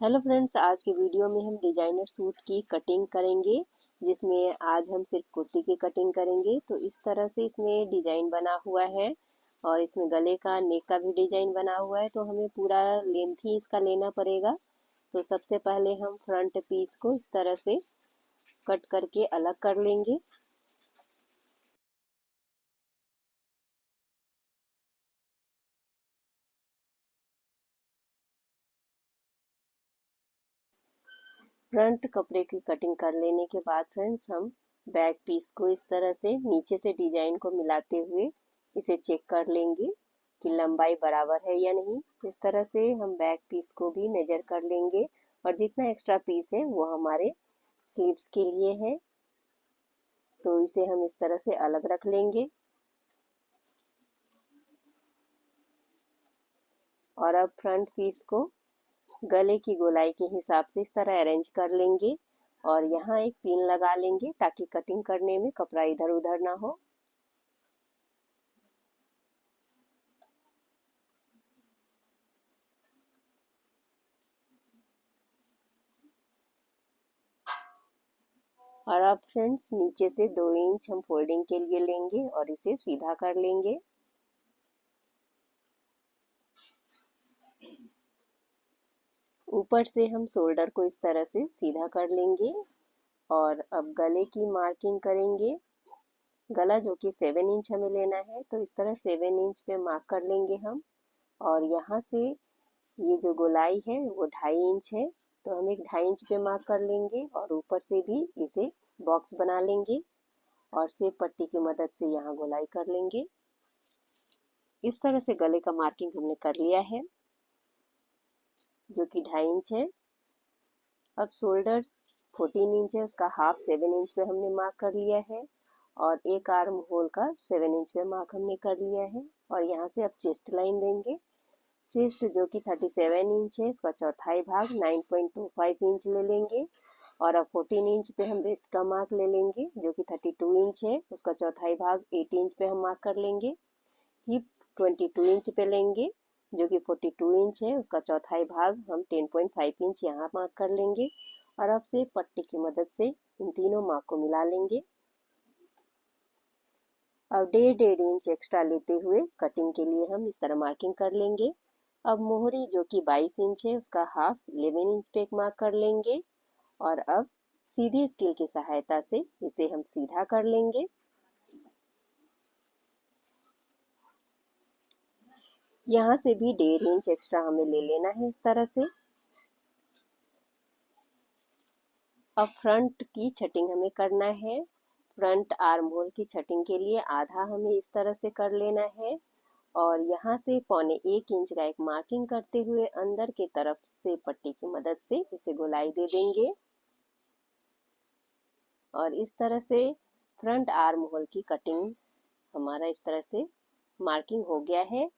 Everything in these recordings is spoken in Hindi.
हेलो फ्रेंड्स, आज के वीडियो में हम डिजाइनर सूट की कटिंग करेंगे, जिसमें आज हम सिर्फ कुर्ती की कटिंग करेंगे। तो इस तरह से इसमें डिजाइन बना हुआ है और इसमें गले का नेक का भी डिजाइन बना हुआ है, तो हमें पूरा लेंथ ही इसका लेना पड़ेगा। तो सबसे पहले हम फ्रंट पीस को इस तरह से कट करके अलग कर लेंगे। फ्रंट कपड़े की कटिंग कर लेने के बाद फ्रेंड्स हम बैक पीस को इस तरह से नीचे से डिजाइन को मिलाते हुए इसे चेक कर लेंगे कि लंबाई बराबर है या नहीं। इस तरह से हम बैक पीस को भी मेजर कर लेंगे और जितना एक्स्ट्रा पीस है वो हमारे स्लीव्स के लिए है, तो इसे हम इस तरह से अलग रख लेंगे। और अब फ्रंट पीस को गले की गोलाई के हिसाब से इस तरह अरेंज कर लेंगे और यहाँ एक पिन लगा लेंगे ताकि कटिंग करने में कपड़ा इधर उधर ना हो। और अब फ्रेंड्स नीचे से 2 इंच हम फोल्डिंग के लिए लेंगे और इसे सीधा कर लेंगे। ऊपर से हम शोल्डर को इस तरह से सीधा कर लेंगे और अब गले की मार्किंग करेंगे। गला जो कि 7 इंच हमें लेना है, तो इस तरह 7 इंच पे मार्क कर लेंगे हम। और यहाँ से ये जो गोलाई है वो 2.5 इंच है, तो हम एक 2.5 इंच पे मार्क कर लेंगे और ऊपर से भी इसे बॉक्स बना लेंगे और सेब पट्टी की मदद से यहाँ गोलाई कर लेंगे। इस तरह से गले का मार्किंग हमने कर लिया है जो कि 2.5 इंच है। अब शोल्डर 14 इंच है, उसका हाफ 7 इंच पे हमने मार्क कर लिया है और एक आर्म होल का 7 इंच पे मार्क हमने कर लिया है। और यहाँ से अब चेस्ट लाइन देंगे। चेस्ट जो कि 37 इंच है, इसका चौथाई भाग 9.25 इंच ले लेंगे और अब 14 इंच पे हम वेस्ट का मार्क ले लेंगे जो कि 32 इंच है, उसका चौथाई भाग 8 इंच पे हम मार्क कर लेंगे। हिप 22 इंच पे लेंगे जो कि 42 इंच है, उसका चौथाई भाग हम 10.5 इंच यहाँ मार्क कर लेंगे और अब से पट्टी की मदद से इन तीनों मार्क को मिला लेंगे। अब 1.5 इंच एक्स्ट्रा लेते हुए कटिंग के लिए हम इस तरह मार्किंग कर लेंगे। अब मोहरी जो कि 22 इंच है, उसका हाफ 11 इंच पे एक मार्क कर लेंगे और अब सीधी स्केल की सहायता से इसे हम सीधा कर लेंगे। यहाँ से भी 1.5 इंच एक्स्ट्रा हमें ले लेना है इस तरह से। अब फ्रंट की छटिंग हमें करना है। फ्रंट आर्म होल की छटिंग के लिए आधा हमें इस तरह से कर लेना है और यहाँ से 1.25 इंच का एक मार्किंग करते हुए अंदर के तरफ से पट्टी की मदद से इसे गोलाई दे देंगे और इस तरह से फ्रंट आर्म होल की कटिंग हमारा इस तरह से मार्किंग हो गया है।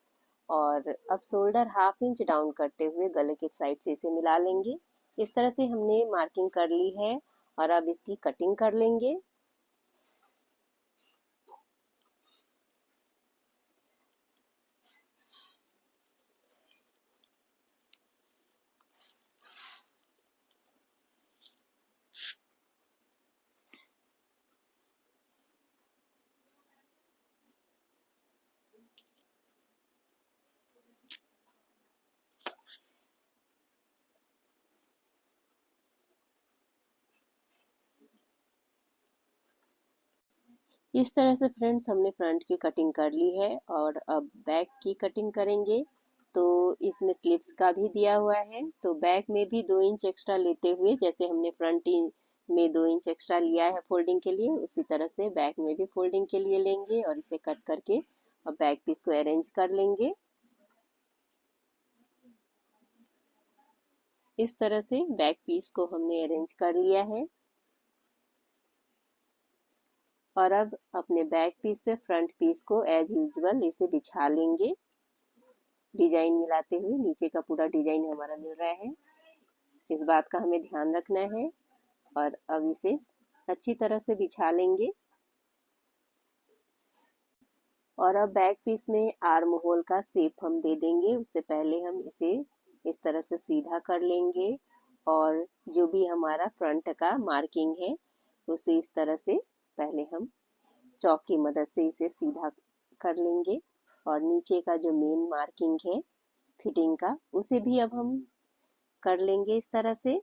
और अब शोल्डर हाफ इंच डाउन करते हुए गले के साइड से इसे मिला लेंगे। इस तरह से हमने मार्किंग कर ली है और अब इसकी कटिंग कर लेंगे। इस तरह से फ्रेंड्स हमने फ्रंट की कटिंग कर ली है और अब बैक की कटिंग करेंगे। तो इसमें स्लीव्स का भी दिया हुआ है, तो बैक में भी 2 इंच एक्स्ट्रा लेते हुए जैसे हमने फ्रंट में 2 इंच एक्स्ट्रा लिया है फोल्डिंग के लिए, उसी तरह से बैक में भी फोल्डिंग के लिए लेंगे और इसे कट करके अब बैक पीस को अरेंज कर लेंगे। इस तरह से बैक पीस को हमने अरेंज कर लिया है और अब अपने बैक पीस पे फ्रंट पीस को एज यूजुअल इसे बिछा लेंगे। डिजाइन मिलाते हुए नीचे का पूरा डिजाइन हमारा मिल रहा है, इस बात का हमें ध्यान रखना है। और अब इसे अच्छी तरह से बिछा लेंगे और अब बैक पीस में आर्म होल का शेप हम दे देंगे। उससे पहले हम इसे इस तरह से सीधा कर लेंगे और जो भी हमारा फ्रंट का मार्किंग है उसे इस तरह से पहले हम चॉक की मदद से इसे सीधा कर लेंगे। और नीचे का जो मेन मार्किंग है फिटिंग का उसे भी अब हम कर लेंगे इस तरह से।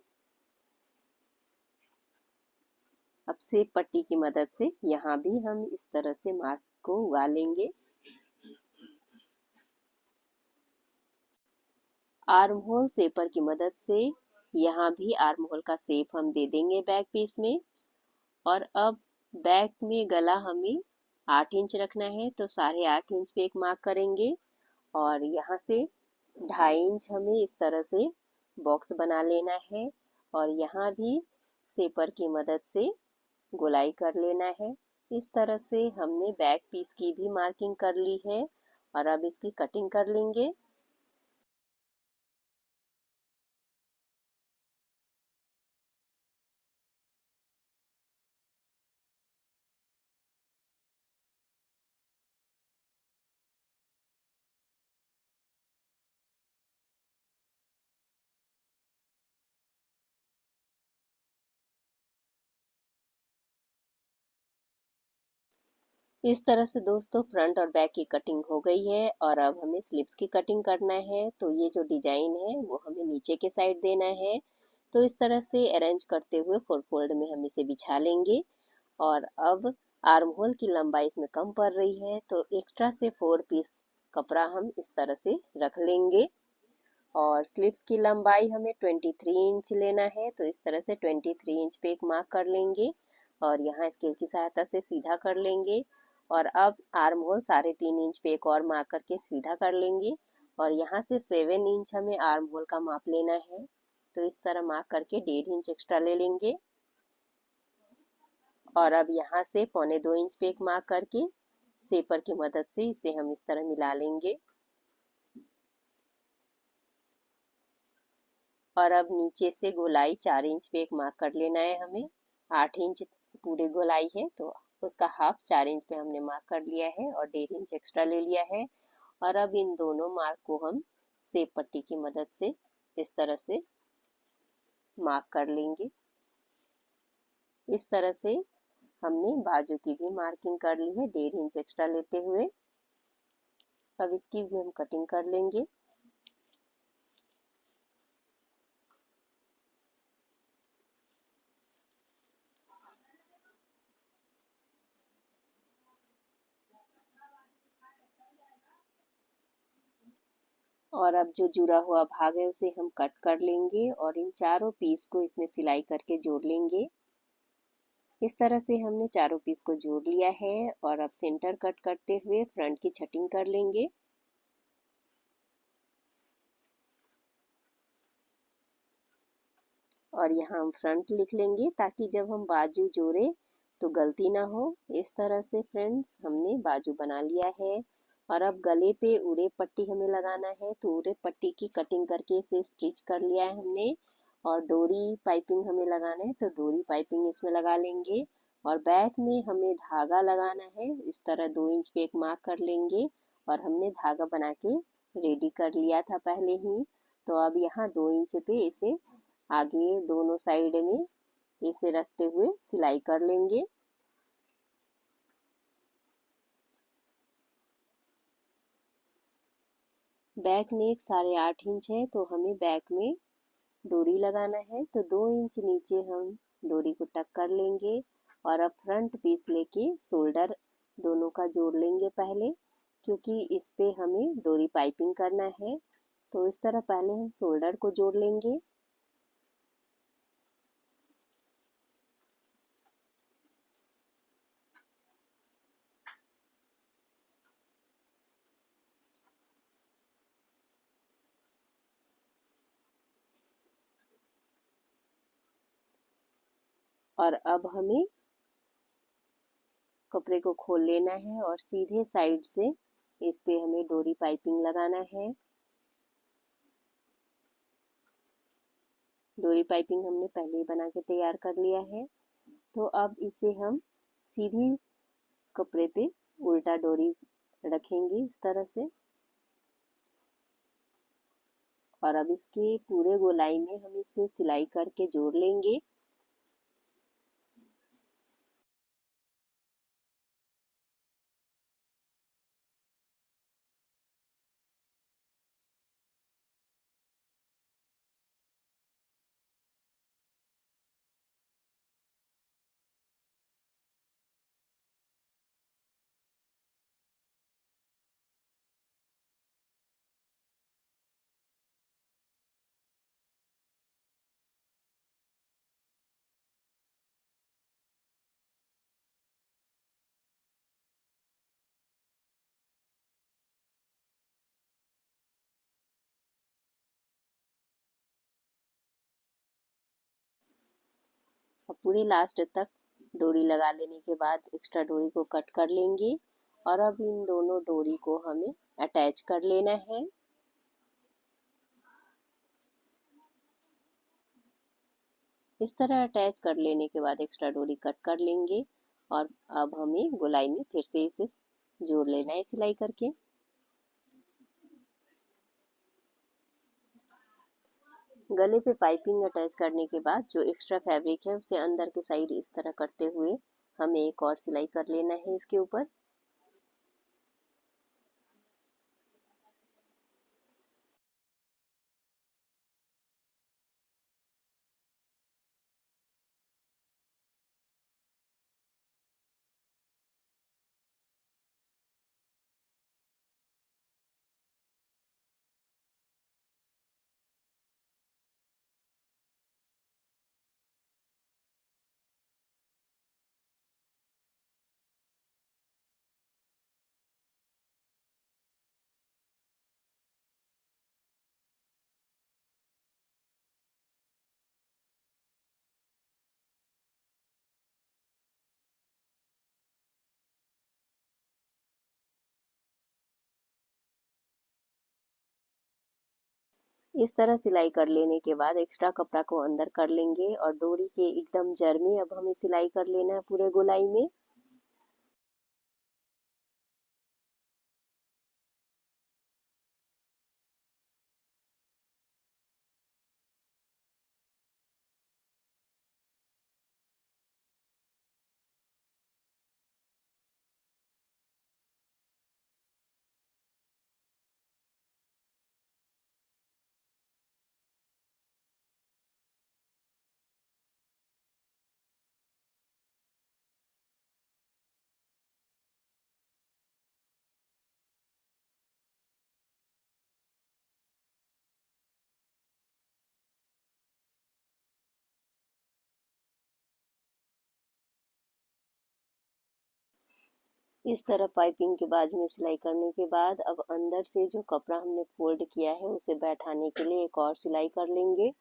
अब से पट्टी की मदद से यहाँ भी हम इस तरह से मार्क को उगा लेंगे। आर्म होल शेपर की मदद से यहाँ भी आर्म होल का शेप हम दे देंगे बैक पीस में। और अब बैक में गला हमें 8 इंच रखना है तो 8.5 इंच पे एक मार्क करेंगे। और यहाँ से 2.5 इंच हमें इस तरह से बॉक्स बना लेना है और यहाँ भी शेपर की मदद से गोलाई कर लेना है। इस तरह से हमने बैक पीस की भी मार्किंग कर ली है और अब इसकी कटिंग कर लेंगे। इस तरह से दोस्तों फ्रंट और बैक की कटिंग हो गई है और अब हमें स्लीव्स की कटिंग करना है। तो ये जो डिजाइन है वो हमें नीचे के साइड देना है। तो इस तरह से अरेंज करते हुए 4 फोल्ड में हम इसे बिछा लेंगे। और अब आर्म होल की लंबाई इसमें कम पड़ रही है तो एक्स्ट्रा से 4 पीस कपड़ा हम इस तरह से रख लेंगे। और स्लीव्स की लंबाई हमें 23 इंच लेना है तो इस तरह से 23 इंच पे एक मार्क कर लेंगे और यहाँ स्केल की सहायता से सीधा कर लेंगे। और अब आर्म होल 3.5 इंच पे एक और मार्क करके सीधा कर लेंगे और यहाँ से 7 इंच हमें आर्म होल का माप लेना है तो इस तरह मार्क करके 1.5 इंच एक्स्ट्रा ले लेंगे। और अब यहाँ से 1.25 इंच पे एक मार्क करके शेपर की मदद से इसे हम इस तरह मिला लेंगे। और अब नीचे से गोलाई 4 इंच पे एक मार्क कर लेना है हमें। 8 इंच पूरे गोलाई है तो उसका हाफ 4 इंच पे हमने मार्क कर लिया है और 1.5 इंच एक्स्ट्रा ले लिया है। और अब इन दोनों मार्क को हम शेप पट्टी की मदद से इस तरह से मार्क कर लेंगे। इस तरह से हमने बाजू की भी मार्किंग कर ली है 1.5 इंच एक्स्ट्रा लेते हुए। अब इसकी भी हम कटिंग कर लेंगे। और अब जो जुड़ा हुआ भाग है उसे हम कट कर लेंगे और इन चारों पीस को इसमें सिलाई करके जोड़ लेंगे। इस तरह से हमने चारों पीस को जोड़ लिया है और अब सेंटर कट करते हुए फ्रंट की छटिंग कर लेंगे। और यहाँ हम फ्रंट लिख लेंगे ताकि जब हम बाजू जोड़े तो गलती ना हो। इस तरह से फ्रेंड्स हमने बाजू बना लिया है। और अब गले पे उड़े पट्टी हमें लगाना है तो उड़े पट्टी की कटिंग करके इसे स्टिच कर लिया है हमने। और डोरी पाइपिंग हमें लगाना है तो डोरी पाइपिंग इसमें लगा लेंगे। और बैक में हमें धागा लगाना है इस तरह 2 इंच पे एक मार्क कर लेंगे और हमने धागा बना के रेडी कर लिया था पहले ही। तो अब यहाँ 2 इंच पे इसे आगे दोनों साइड में इसे रखते हुए सिलाई कर लेंगे। बैक नेक 8.5 इंच है तो हमें बैक में डोरी लगाना है तो 2 इंच नीचे हम डोरी को टक कर लेंगे। और अब फ्रंट पीस लेके शोल्डर दोनों का जोड़ लेंगे पहले, क्योंकि इस पे हमें डोरी पाइपिंग करना है। तो इस तरह पहले हम शोल्डर को जोड़ लेंगे। और अब हमें कपड़े को खोल लेना है और सीधे साइड से इस पे हमें डोरी पाइपिंग लगाना है। डोरी पाइपिंग हमने पहले ही बना के तैयार कर लिया है। तो अब इसे हम सीधी कपड़े पे उल्टा डोरी रखेंगे इस तरह से। और अब इसके पूरे गोलाई में हम इसे सिलाई करके जोड़ लेंगे। अब पूरी लास्ट तक डोरी लगा लेने के बाद एक्स्ट्रा डोरी को कट कर लेंगे और अब इन दोनों डोरी को हमें अटैच कर लेना है। इस तरह अटैच कर लेने के बाद एक्स्ट्रा डोरी कट कर लेंगे और अब हमें गोलाई में फिर से इसे जोड़ लेना है सिलाई करके। गले पे पाइपिंग अटैच करने के बाद जो एक्स्ट्रा फैब्रिक है उसे अंदर के साइड इस तरह करते हुए हमें एक और सिलाई कर लेना है इसके ऊपर। इस तरह सिलाई कर लेने के बाद एक्स्ट्रा कपड़ा को अंदर कर लेंगे और डोरी के एकदम जड़ में अब हमें सिलाई कर लेना है पूरे गोलाई में। इस तरह पाइपिंग के बाजू में सिलाई करने के बाद अब अंदर से जो कपड़ा हमने फोल्ड किया है उसे बैठाने के लिए एक और सिलाई कर लेंगे।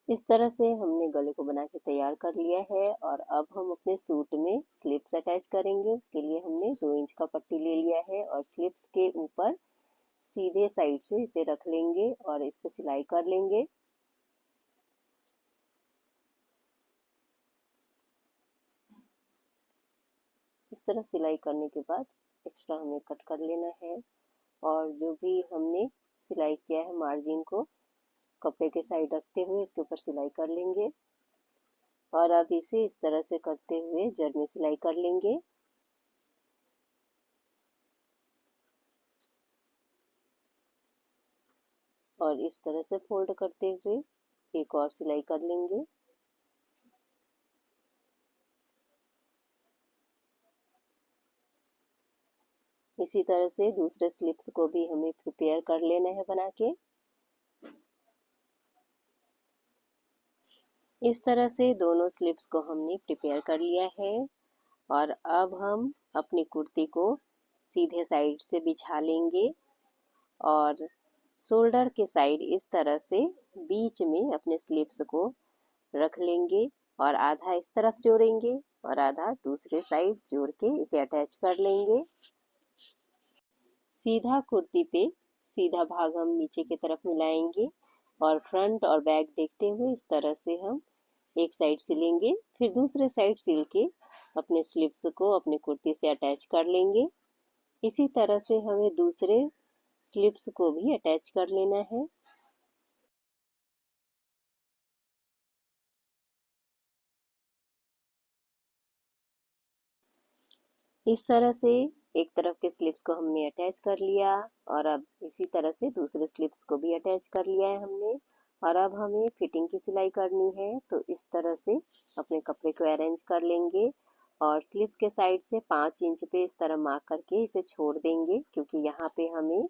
इस तरह से हमने गले को बना के तैयार कर लिया है और अब हम अपने सूट में स्लिप्स अटैच करेंगे। उसके लिए हमने 2 इंच का पट्टी ले लिया है और स्लिप्स के ऊपर सीधे साइड से इसे रख लेंगे और इस पर सिलाई कर लेंगे। इस तरह सिलाई करने के बाद एक्स्ट्रा हमें कट कर लेना है और जो भी हमने सिलाई किया है मार्जिन को कपड़े के साइड रखते हुए इसके ऊपर सिलाई कर लेंगे और अब इसे इस तरह से करते हुए जड़ में सिलाई कर लेंगे। और इस तरह से फोल्ड करते हुए एक और सिलाई कर लेंगे। इसी तरह से दूसरे स्लिप्स को भी हमें प्रिपेयर कर लेना है बना के। इस तरह से दोनों स्लीव्स को हमने प्रिपेयर कर लिया है और अब हम अपनी कुर्ती को सीधे साइड से बिछा लेंगे और शोल्डर के साइड इस तरह से बीच में अपने स्लीव्स को रख लेंगे और आधा इस तरफ जोड़ेंगे और आधा दूसरे साइड जोड़ के इसे अटैच कर लेंगे। सीधा कुर्ती पे सीधा भाग हम नीचे की तरफ मिलाएंगे और फ्रंट और बैक देखते हुए इस तरह से हम एक साइड सिलेंगे, फिर दूसरे साइड सिल के अपने स्लीव्स को अपने कुर्ती से अटैच कर लेंगे। इसी तरह से हमें दूसरे स्लीव्स को भी अटैच कर लेना है। इस तरह से एक तरफ के स्लीव्स को हमने अटैच कर लिया और अब इसी तरह से दूसरे स्लीव्स को भी अटैच कर लिया है हमने। और अब हमें फिटिंग की सिलाई करनी है, तो इस तरह से अपने कपड़े को अरेंज कर लेंगे और स्लीव्स के साइड से 5 इंच पे इस तरह मार्क करके इसे छोड़ देंगे, क्योंकि यहाँ पे हमें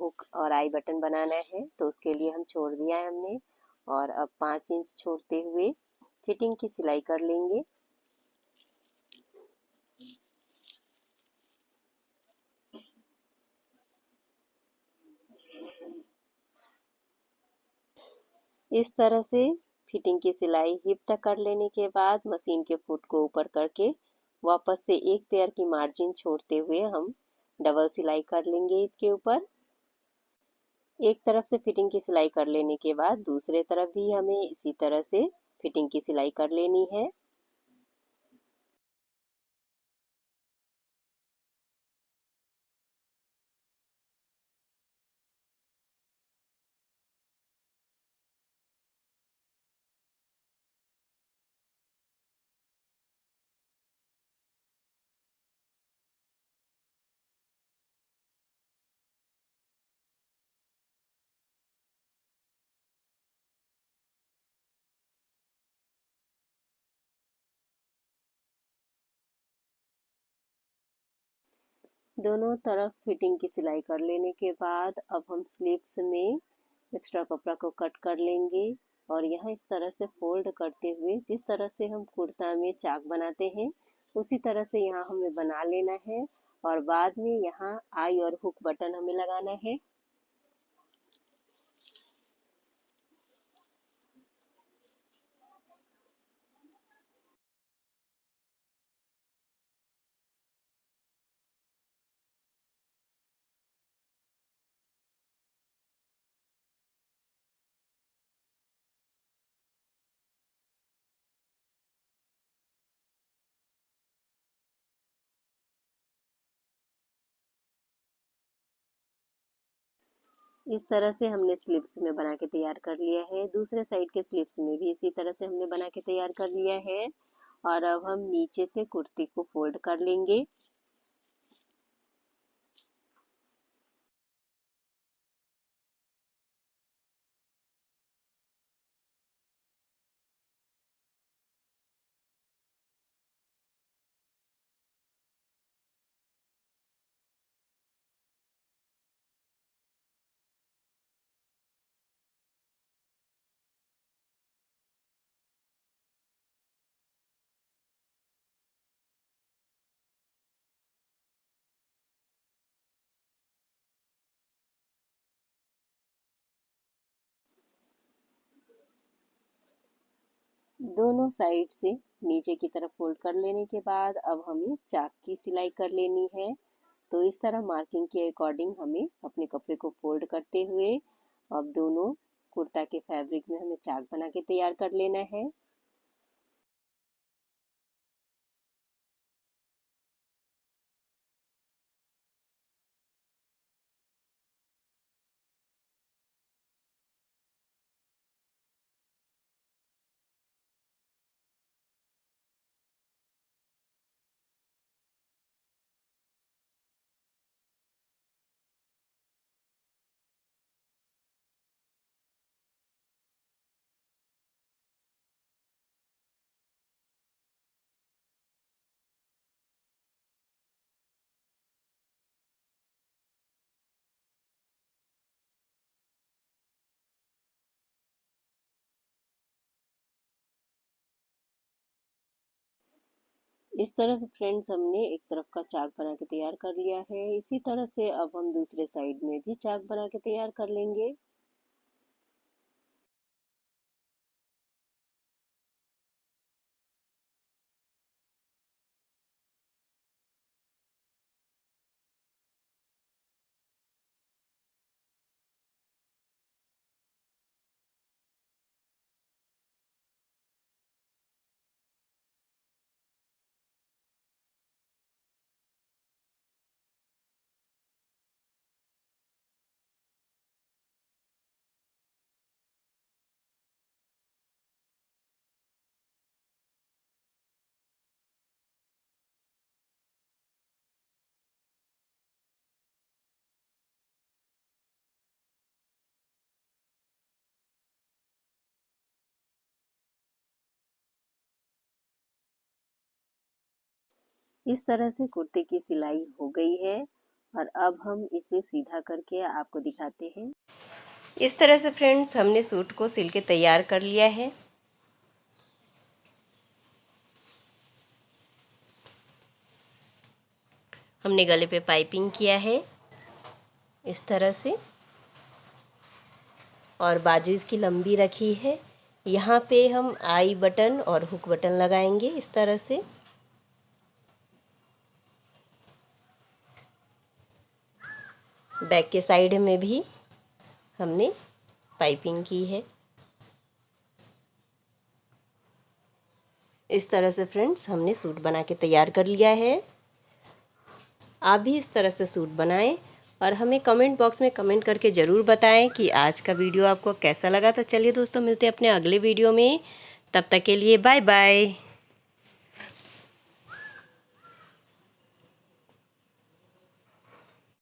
हुक और आई बटन बनाना है, तो उसके लिए हम छोड़ दिया है हमने। और अब 5 इंच छोड़ते हुए फिटिंग की सिलाई कर लेंगे। इस तरह से फिटिंग की सिलाई हिप तक कर लेने के बाद मशीन के फुट को ऊपर करके वापस से एक पेयर की मार्जिन छोड़ते हुए हम डबल सिलाई कर लेंगे इसके ऊपर। एक तरफ से फिटिंग की सिलाई कर लेने के बाद दूसरे तरफ भी हमें इसी तरह से फिटिंग की सिलाई कर लेनी है। दोनों तरफ फिटिंग की सिलाई कर लेने के बाद अब हम स्लीव्स में एक्स्ट्रा कपड़ा को कट कर लेंगे और यहाँ इस तरह से फोल्ड करते हुए जिस तरह से हम कुर्ता में चाक बनाते हैं उसी तरह से यहाँ हमें बना लेना है और बाद में यहाँ आई और हुक बटन हमें लगाना है। इस तरह से हमने स्लीव्स में बना के तैयार कर लिया है। दूसरे साइड के स्लीव्स में भी इसी तरह से हमने बना के तैयार कर लिया है और अब हम नीचे से कुर्ती को फोल्ड कर लेंगे। दोनों साइड से नीचे की तरफ फोल्ड कर लेने के बाद अब हमें चाक की सिलाई कर लेनी है। तो इस तरह मार्किंग के अकॉर्डिंग हमें अपने कपड़े को फोल्ड करते हुए अब दोनों कुर्ता के फैब्रिक में हमें चाक बना के तैयार कर लेना है। इस तरह से फ्रेंड्स हमने एक तरफ का चाक बना के तैयार कर लिया है। इसी तरह से अब हम दूसरे साइड में भी चाक बना के तैयार कर लेंगे। इस तरह से कुर्ते की सिलाई हो गई है और अब हम इसे सीधा करके आपको दिखाते हैं। इस तरह से फ्रेंड्स हमने सूट को सिल के तैयार कर लिया है। हमने गले पे पाइपिंग किया है इस तरह से और बाजू इसकी लंबी रखी है। यहाँ पे हम आई बटन और हुक बटन लगाएंगे इस तरह से। बैक के साइड में भी हमने पाइपिंग की है। इस तरह से फ्रेंड्स हमने सूट बना के तैयार कर लिया है। आप भी इस तरह से सूट बनाएं और हमें कमेंट बॉक्स में कमेंट करके ज़रूर बताएं कि आज का वीडियो आपको कैसा लगा। तो चलिए दोस्तों, मिलते हैं अपने अगले वीडियो में। तब तक के लिए बाय बाय।